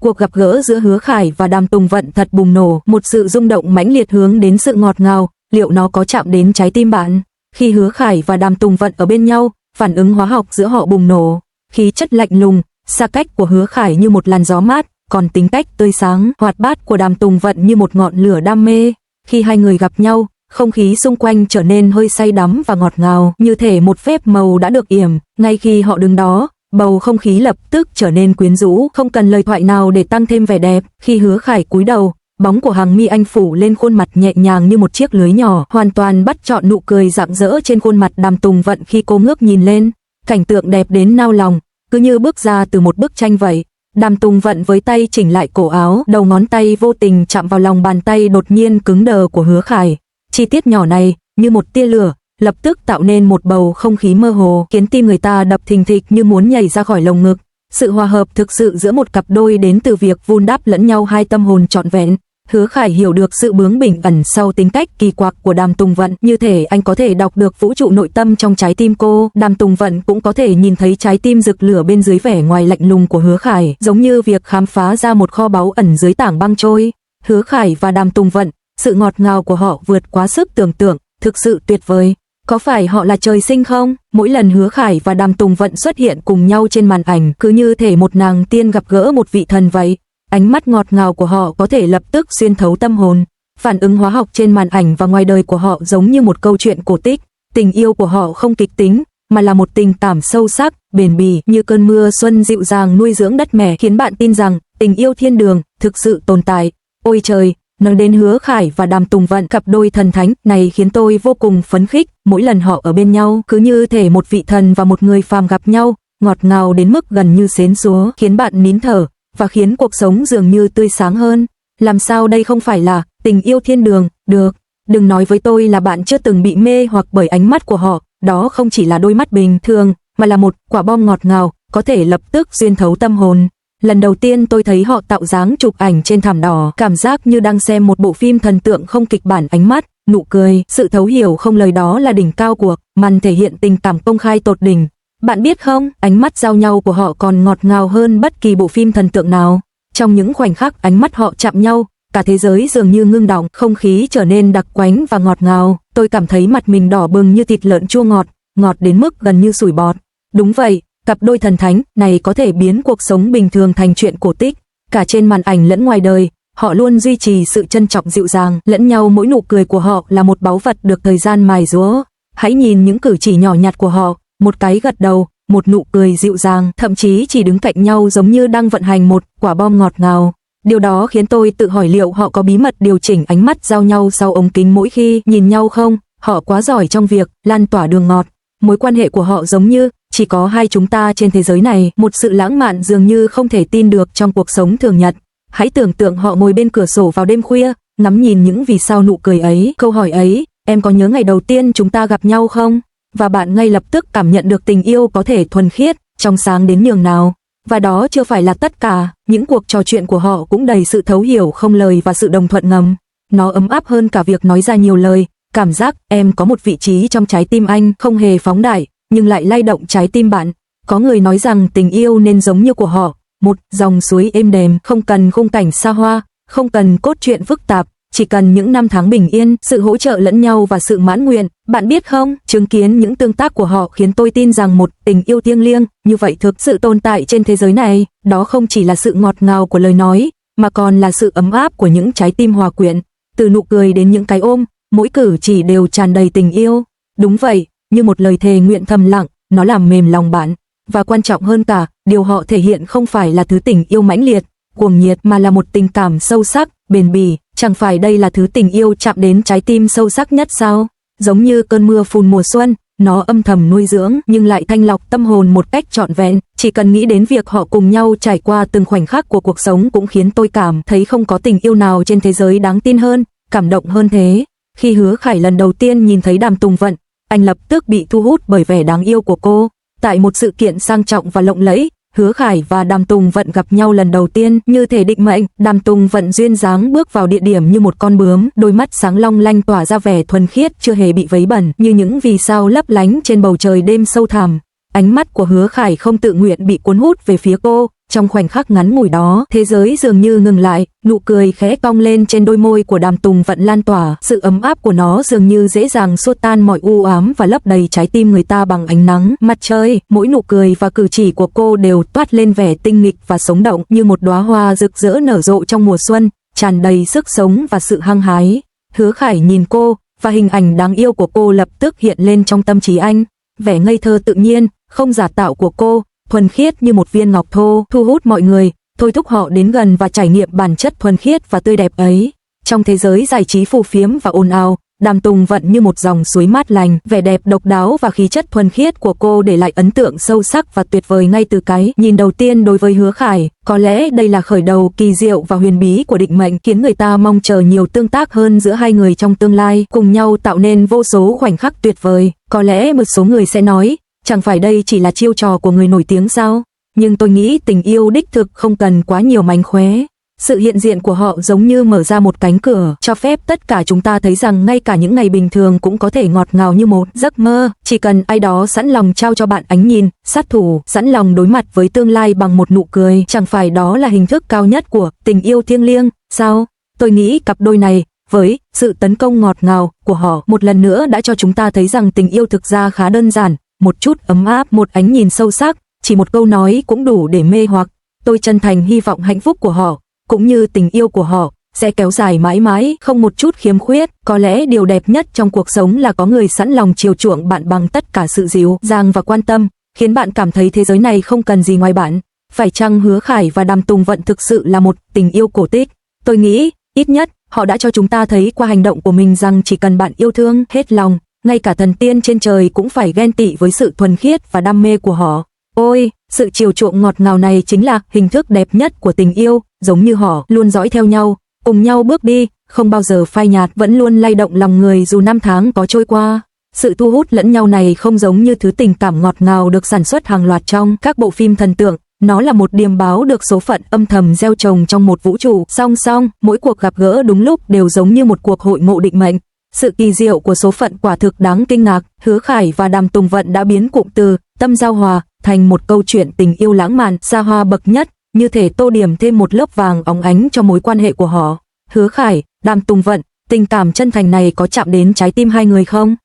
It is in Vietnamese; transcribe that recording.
Cuộc gặp gỡ giữa Hứa Khải và Đàm Tùng Vận thật bùng nổ, một sự rung động mãnh liệt hướng đến sự ngọt ngào, liệu nó có chạm đến trái tim bạn? Khi Hứa Khải và Đàm Tùng Vận ở bên nhau, phản ứng hóa học giữa họ bùng nổ, khí chất lạnh lùng, xa cách của Hứa Khải như một làn gió mát, còn tính cách tươi sáng, hoạt bát của Đàm Tùng Vận như một ngọn lửa đam mê. Khi hai người gặp nhau, không khí xung quanh trở nên hơi say đắm và ngọt ngào, như thể một phép màu đã được yểm. Ngay khi họ đứng đó, bầu không khí lập tức trở nên quyến rũ, không cần lời thoại nào để tăng thêm vẻ đẹp. Khi Hứa Khải cúi đầu, bóng của hàng mi anh phủ lên khuôn mặt nhẹ nhàng như một chiếc lưới nhỏ, hoàn toàn bắt trọn nụ cười rạng rỡ trên khuôn mặt Đàm Tùng Vận khi cô ngước nhìn lên. Cảnh tượng đẹp đến nao lòng, cứ như bước ra từ một bức tranh vậy. Đàm Tùng Vận với tay chỉnh lại cổ áo, đầu ngón tay vô tình chạm vào lòng bàn tay đột nhiên cứng đờ của Hứa Khải. Chi tiết nhỏ này, như một tia lửa, lập tức tạo nên một bầu không khí mơ hồ, khiến tim người ta đập thình thịch như muốn nhảy ra khỏi lồng ngực. Sự hòa hợp thực sự giữa một cặp đôi đến từ việc vun đắp lẫn nhau hai tâm hồn trọn vẹn. Hứa Khải hiểu được sự bướng bỉnh ẩn sau tính cách kỳ quặc của Đàm Tùng Vận, như thể anh có thể đọc được vũ trụ nội tâm trong trái tim cô. Đàm Tùng Vận cũng có thể nhìn thấy trái tim rực lửa bên dưới vẻ ngoài lạnh lùng của Hứa Khải, giống như việc khám phá ra một kho báu ẩn dưới tảng băng trôi. Hứa Khải và Đàm Tùng Vận, sự ngọt ngào của họ vượt quá sức tưởng tượng, thực sự tuyệt vời. Có phải họ là trời sinh không? Mỗi lần Hứa Khải và Đàm Tùng Vận xuất hiện cùng nhau trên màn ảnh, cứ như thể một nàng tiên gặp gỡ một vị thần vậy. Ánh mắt ngọt ngào của họ có thể lập tức xuyên thấu tâm hồn. Phản ứng hóa học trên màn ảnh và ngoài đời của họ giống như một câu chuyện cổ tích. Tình yêu của họ không kịch tính, mà là một tình cảm sâu sắc, bền bỉ, như cơn mưa xuân dịu dàng nuôi dưỡng đất mẹ, khiến bạn tin rằng tình yêu thiên đường thực sự tồn tại. Ôi trời, nói đến Hứa Khải và Đàm Tùng Vận, cặp đôi thần thánh này khiến tôi vô cùng phấn khích. Mỗi lần họ ở bên nhau, cứ như thể một vị thần và một người phàm gặp nhau, ngọt ngào đến mức gần như xến xúa, khiến bạn nín thở và khiến cuộc sống dường như tươi sáng hơn. Làm sao đây không phải là tình yêu thiên đường được? Đừng nói với tôi là bạn chưa từng bị mê hoặc bởi ánh mắt của họ. Đó không chỉ là đôi mắt bình thường, mà là một quả bom ngọt ngào, có thể lập tức xuyên thấu tâm hồn. Lần đầu tiên tôi thấy họ tạo dáng chụp ảnh trên thảm đỏ, cảm giác như đang xem một bộ phim thần tượng không kịch bản. Ánh mắt, nụ cười, sự thấu hiểu không lời đó là đỉnh cao của màn thể hiện tình cảm công khai tột đỉnh. Bạn biết không, ánh mắt giao nhau của họ còn ngọt ngào hơn bất kỳ bộ phim thần tượng nào. Trong những khoảnh khắc ánh mắt họ chạm nhau, cả thế giới dường như ngưng đọng, không khí trở nên đặc quánh và ngọt ngào. Tôi cảm thấy mặt mình đỏ bừng như thịt lợn chua ngọt, ngọt đến mức gần như sủi bọt. Đúng vậy, cặp đôi thần thánh này có thể biến cuộc sống bình thường thành chuyện cổ tích. Cả trên màn ảnh lẫn ngoài đời, họ luôn duy trì sự trân trọng dịu dàng lẫn nhau. Mỗi nụ cười của họ là một báu vật được thời gian mài giũa. Hãy nhìn những cử chỉ nhỏ nhặt của họ, một cái gật đầu, một nụ cười dịu dàng, thậm chí chỉ đứng cạnh nhau giống như đang vận hành một quả bom ngọt ngào. Điều đó khiến tôi tự hỏi liệu họ có bí mật điều chỉnh ánh mắt giao nhau sau ống kính mỗi khi nhìn nhau không? Họ quá giỏi trong việc lan tỏa đường ngọt. Mối quan hệ của họ giống như chỉ có hai chúng ta trên thế giới này, một sự lãng mạn dường như không thể tin được trong cuộc sống thường nhật. Hãy tưởng tượng họ ngồi bên cửa sổ vào đêm khuya, ngắm nhìn những vì sao nụ cười ấy, câu hỏi ấy, em có nhớ ngày đầu tiên chúng ta gặp nhau không? Và bạn ngay lập tức cảm nhận được tình yêu có thể thuần khiết, trong sáng đến nhường nào. Và đó chưa phải là tất cả, những cuộc trò chuyện của họ cũng đầy sự thấu hiểu không lời và sự đồng thuận ngầm. Nó ấm áp hơn cả việc nói ra nhiều lời. Cảm giác em có một vị trí trong trái tim anh không hề phóng đại, nhưng lại lay động trái tim bạn. Có người nói rằng tình yêu nên giống như của họ, một dòng suối êm đềm, không cần khung cảnh xa hoa, không cần cốt truyện phức tạp, chỉ cần những năm tháng bình yên, sự hỗ trợ lẫn nhau và sự mãn nguyện. Bạn biết không, chứng kiến những tương tác của họ khiến tôi tin rằng một tình yêu thiêng liêng như vậy thực sự tồn tại trên thế giới này. Đó không chỉ là sự ngọt ngào của lời nói, mà còn là sự ấm áp của những trái tim hòa quyện. Từ nụ cười đến những cái ôm, mỗi cử chỉ đều tràn đầy tình yêu. Đúng vậy, như một lời thề nguyện thầm lặng, nó làm mềm lòng bạn. Và quan trọng hơn cả, điều họ thể hiện không phải là thứ tình yêu mãnh liệt, cuồng nhiệt, mà là một tình cảm sâu sắc, bền bỉ. Chẳng phải đây là thứ tình yêu chạm đến trái tim sâu sắc nhất sao? Giống như cơn mưa phùn mùa xuân, nó âm thầm nuôi dưỡng nhưng lại thanh lọc tâm hồn một cách trọn vẹn. Chỉ cần nghĩ đến việc họ cùng nhau trải qua từng khoảnh khắc của cuộc sống cũng khiến tôi cảm thấy không có tình yêu nào trên thế giới đáng tin hơn, cảm động hơn thế. Khi Hứa Khải lần đầu tiên nhìn thấy Đàm Tùng Vận, anh lập tức bị thu hút bởi vẻ đáng yêu của cô. Tại một sự kiện sang trọng và lộng lẫy, Hứa Khải và Đàm Tùng Vận gặp nhau lần đầu tiên, như thể định mệnh. Đàm Tùng Vận duyên dáng bước vào địa điểm như một con bướm, đôi mắt sáng long lanh tỏa ra vẻ thuần khiết chưa hề bị vấy bẩn, như những vì sao lấp lánh trên bầu trời đêm sâu thẳm. Ánh mắt của Hứa Khải không tự nguyện bị cuốn hút về phía cô. Trong khoảnh khắc ngắn ngủi đó, thế giới dường như ngừng lại, nụ cười khẽ cong lên trên đôi môi của Đàm Tùng Vận lan tỏa, sự ấm áp của nó dường như dễ dàng xua tan mọi u ám và lấp đầy trái tim người ta bằng ánh nắng mặt trời. Mỗi nụ cười và cử chỉ của cô đều toát lên vẻ tinh nghịch và sống động, như một đóa hoa rực rỡ nở rộ trong mùa xuân, tràn đầy sức sống và sự hăng hái. Hứa Khải nhìn cô, và hình ảnh đáng yêu của cô lập tức hiện lên trong tâm trí anh. Vẻ ngây thơ tự nhiên, không giả tạo của cô, thuần khiết như một viên ngọc thô, thu hút mọi người, thôi thúc họ đến gần và trải nghiệm bản chất thuần khiết và tươi đẹp ấy. Trong thế giới giải trí phù phiếm và ồn ào, Đàm Tùng Vận như một dòng suối mát lành, vẻ đẹp độc đáo và khí chất thuần khiết của cô để lại ấn tượng sâu sắc và tuyệt vời ngay từ cái nhìn đầu tiên đối với Hứa Khải. Có lẽ đây là khởi đầu kỳ diệu và huyền bí của định mệnh, khiến người ta mong chờ nhiều tương tác hơn giữa hai người trong tương lai, cùng nhau tạo nên vô số khoảnh khắc tuyệt vời. Có lẽ một số người sẽ nói, chẳng phải đây chỉ là chiêu trò của người nổi tiếng sao? Nhưng tôi nghĩ tình yêu đích thực không cần quá nhiều mánh khóe. Sự hiện diện của họ giống như mở ra một cánh cửa, cho phép tất cả chúng ta thấy rằng ngay cả những ngày bình thường cũng có thể ngọt ngào như một giấc mơ. Chỉ cần ai đó sẵn lòng trao cho bạn ánh nhìn, sát thủ, sẵn lòng đối mặt với tương lai bằng một nụ cười, chẳng phải đó là hình thức cao nhất của tình yêu thiêng liêng, sao? Tôi nghĩ cặp đôi này, với sự tấn công ngọt ngào của họ, một lần nữa đã cho chúng ta thấy rằng tình yêu thực ra khá đơn giản, một chút ấm áp, một ánh nhìn sâu sắc, chỉ một câu nói cũng đủ để mê hoặc. Tôi chân thành hy vọng hạnh phúc của họ, cũng như tình yêu của họ, sẽ kéo dài mãi mãi, không một chút khiếm khuyết. Có lẽ điều đẹp nhất trong cuộc sống là có người sẵn lòng chiều chuộng bạn bằng tất cả sự dịu dàng và quan tâm, khiến bạn cảm thấy thế giới này không cần gì ngoài bạn. Phải chăng Hứa Khải và Đàm Tùng Vận thực sự là một tình yêu cổ tích? Tôi nghĩ, ít nhất, họ đã cho chúng ta thấy qua hành động của mình rằng chỉ cần bạn yêu thương hết lòng, ngay cả thần tiên trên trời cũng phải ghen tị với sự thuần khiết và đam mê của họ. Ôi, sự chiều chuộng ngọt ngào này chính là hình thức đẹp nhất của tình yêu, giống như họ luôn dõi theo nhau, cùng nhau bước đi, không bao giờ phai nhạt, vẫn luôn lay động lòng người dù năm tháng có trôi qua. Sự thu hút lẫn nhau này không giống như thứ tình cảm ngọt ngào được sản xuất hàng loạt trong các bộ phim thần tượng, nó là một điềm báo được số phận âm thầm gieo trồng trong một vũ trụ. Song song, mỗi cuộc gặp gỡ đúng lúc đều giống như một cuộc hội ngộ định mệnh. Sự kỳ diệu của số phận quả thực đáng kinh ngạc. Hứa Khải và Đàm Tùng Vận đã biến cụm từ tâm giao hòa thành một câu chuyện tình yêu lãng mạn, xa hoa bậc nhất, như thể tô điểm thêm một lớp vàng óng ánh cho mối quan hệ của họ. Hứa Khải, Đàm Tùng Vận, tình cảm chân thành này có chạm đến trái tim hai người không?